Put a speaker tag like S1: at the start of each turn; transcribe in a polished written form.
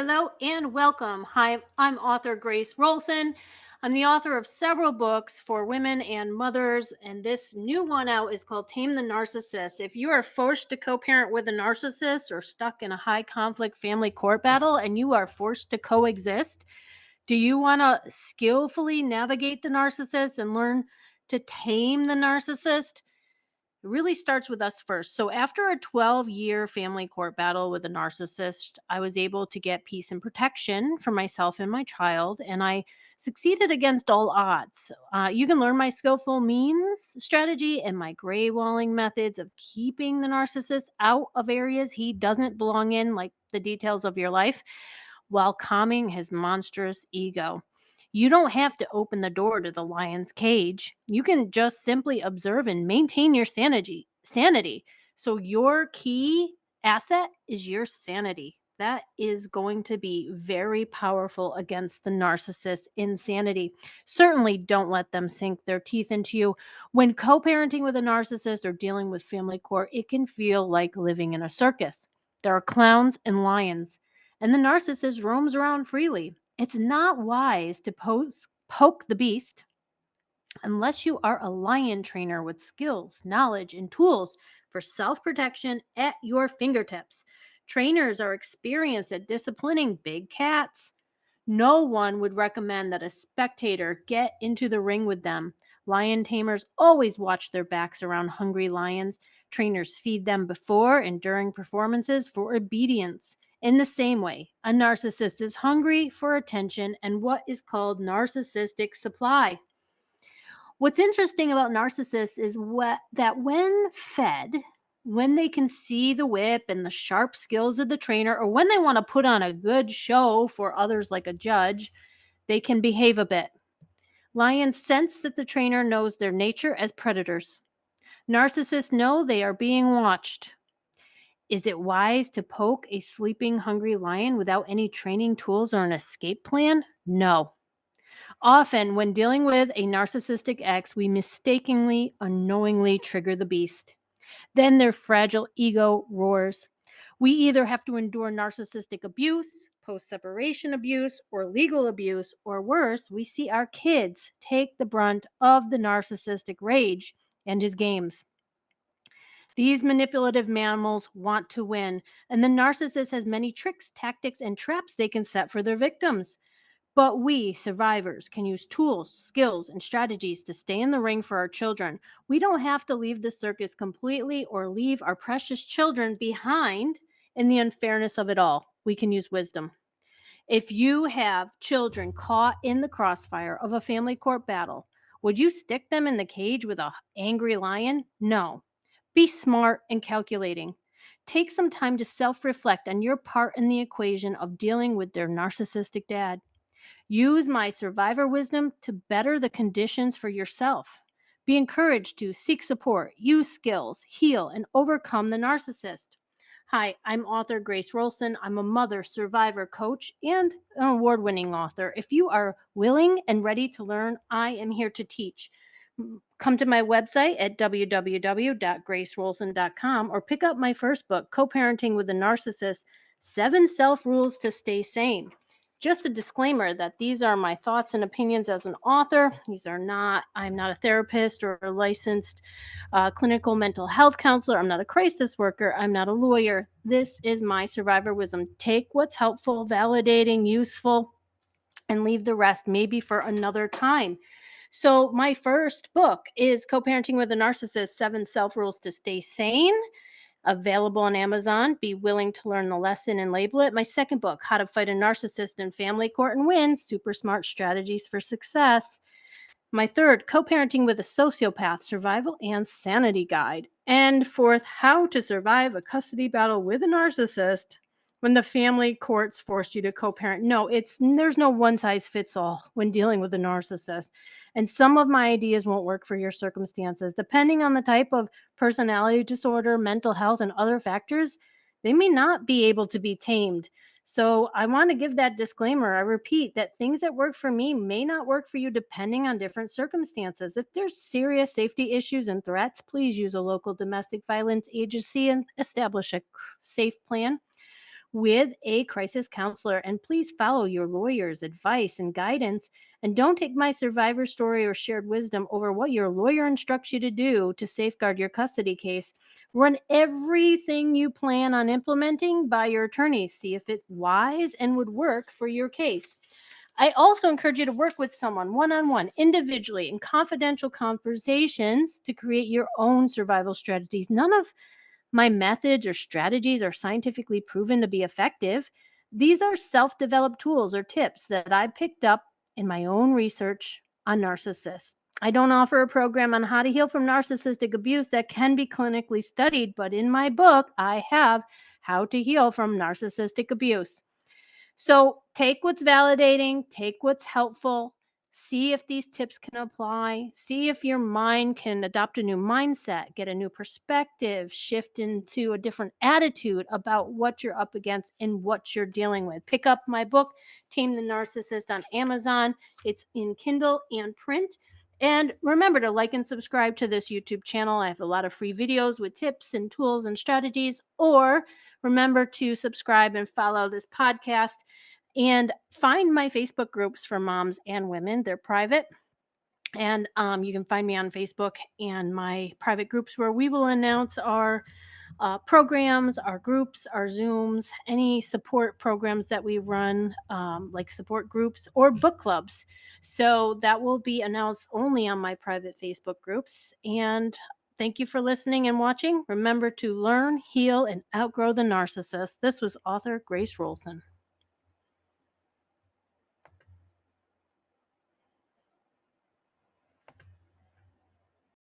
S1: Hello and welcome. Hi, I'm author Grace Wroldson. I'm the author of several books for women and mothers, and this new one out is called Tame the Narcissist. If you are forced to co parent with a narcissist or stuck in a high conflict family court battle and you are forced to coexist, do you want to skillfully navigate the narcissist and learn to tame the narcissist? It really starts with us first. So, after a 12-year family court battle with a narcissist, I was able to get peace and protection for myself and my child, and I succeeded against all odds. You can learn my skillful means strategy and my gray walling methods of keeping the narcissist out of areas he doesn't belong in, like the details of your life, while calming his monstrous ego. You don't have to open the door to the lion's cage. You can just simply observe and maintain your sanity. So your key asset is your sanity. That is going to be very powerful against the narcissist's insanity. Certainly don't let them sink their teeth into you. When co-parenting with a narcissist or dealing with family court, it can feel like living in a circus. There are clowns and lions, and the narcissist roams around freely. It's not wise to poke the beast unless you are a lion trainer with skills, knowledge, and tools for self protection at your fingertips. Trainers are experienced at disciplining big cats. No one would recommend that a spectator get into the ring with them. Lion tamers always watch their backs around hungry lions. Trainers feed them before and during performances for obedience. In the same way, a narcissist is hungry for attention and what is called narcissistic supply. What's interesting about narcissists is that when fed, when they can see the whip and the sharp skills of the trainer, or when they want to put on a good show for others like a judge, they can behave a bit. Lions sense that the trainer knows their nature as predators. Narcissists know they are being watched. Is it wise to poke a sleeping, hungry lion without any training tools or an escape plan? No. Often, when dealing with a narcissistic ex, we mistakenly, unknowingly trigger the beast. Then their fragile ego roars. We either have to endure narcissistic abuse, post separation abuse, or legal abuse, or worse, we see our kids take the brunt of the narcissistic rage and his games. These manipulative mammals want to win, and the narcissist has many tricks, tactics, and traps they can set for their victims. But we, survivors, can use tools, skills, and strategies to stay in the ring for our children. We don't have to leave the circus completely or leave our precious children behind in the unfairness of it all. We can use wisdom. If you have children caught in the crossfire of a family court battle, would you stick them in the cage with a angry lion? No. Be smart and calculating. Take some time to self reflect on your part in the equation of dealing with their narcissistic dad. Use my survivor wisdom to better the conditions for yourself. Be encouraged to seek support, use skills, heal, and overcome the narcissist. Hi, I'm author Grace Wroldson. I'm a mother, survivor, coach, and an award winning author. If you are willing and ready to learn, I am here to teach. Come to my website at www.gracewroldson.com or pick up my first book, Co Parenting with a Narcissist 7 Self Rules to Stay Sane. Just a disclaimer that these are my thoughts and opinions as an author. I'm not a therapist or a licensed clinical mental health counselor. I'm not a crisis worker. I'm not a lawyer. This is my survivor wisdom. Take what's helpful, validating, useful, and leave the rest maybe for another time. So, my first book is Co Parenting with a Narcissist 7 Self Rules to Stay Sane. Available on Amazon. Be willing to learn the lesson and label it. My second book, How to Fight a Narcissist in Family Court and Win, Super Smart Strategies for Success. My third, Co-Parenting with a Sociopath, Survival and Sanity Guide. And fourth, How to Survive a Custody Battle with a Narcissist when the family courts forced you to co-parent. No, there's no one size fits all when dealing with a narcissist. And some of my ideas won't work for your circumstances. Depending on the type of personality disorder, mental health, and other factors, they may not be able to be tamed. So I want to give that disclaimer. I repeat that things that work for me may not work for you depending on different circumstances. If there's serious safety issues and threats, please use a local domestic violence agency and establish a safe plan. with a crisis counselor. And please follow your lawyer's advice and guidance. And don't take my survivor story or shared wisdom over what your lawyer instructs you to do to safeguard your custody case. Run everything you plan on implementing by your attorney. See if it's wise and would work for your case. I also encourage you to work with someone one on one, individually, in confidential conversations to create your own survival strategies. None of my methods or strategies are scientifically proven to be effective. These are self developed tools or tips that I picked up in my own research on narcissists. I don't offer a program on how to heal from narcissistic abuse that can be clinically studied, but in my book, I have How to Heal from Narcissistic Abuse. So take what's validating, take what's helpful, see if these tips can apply, see if your mind can adopt a new mindset, get a new perspective, shift into a different attitude about what you're up against and what you're dealing with. Pick up my book, Tame the Narcissist, on Amazon. It's in Kindle and print. And remember to like and subscribe to this YouTube channel. I have a lot of free videos with tips and tools and strategies. Or remember to subscribe and follow this podcast and find my Facebook groups for moms and women. They're private. And you can find me on Facebook and my private groups where we will announce our programs, our groups, our Zooms, any support programs that we run, like support groups or book clubs. So that will be announced only on my private Facebook groups. And thank you for listening and watching. Remember to learn, heal, and outgrow the narcissist. This was author Grace Wroldson.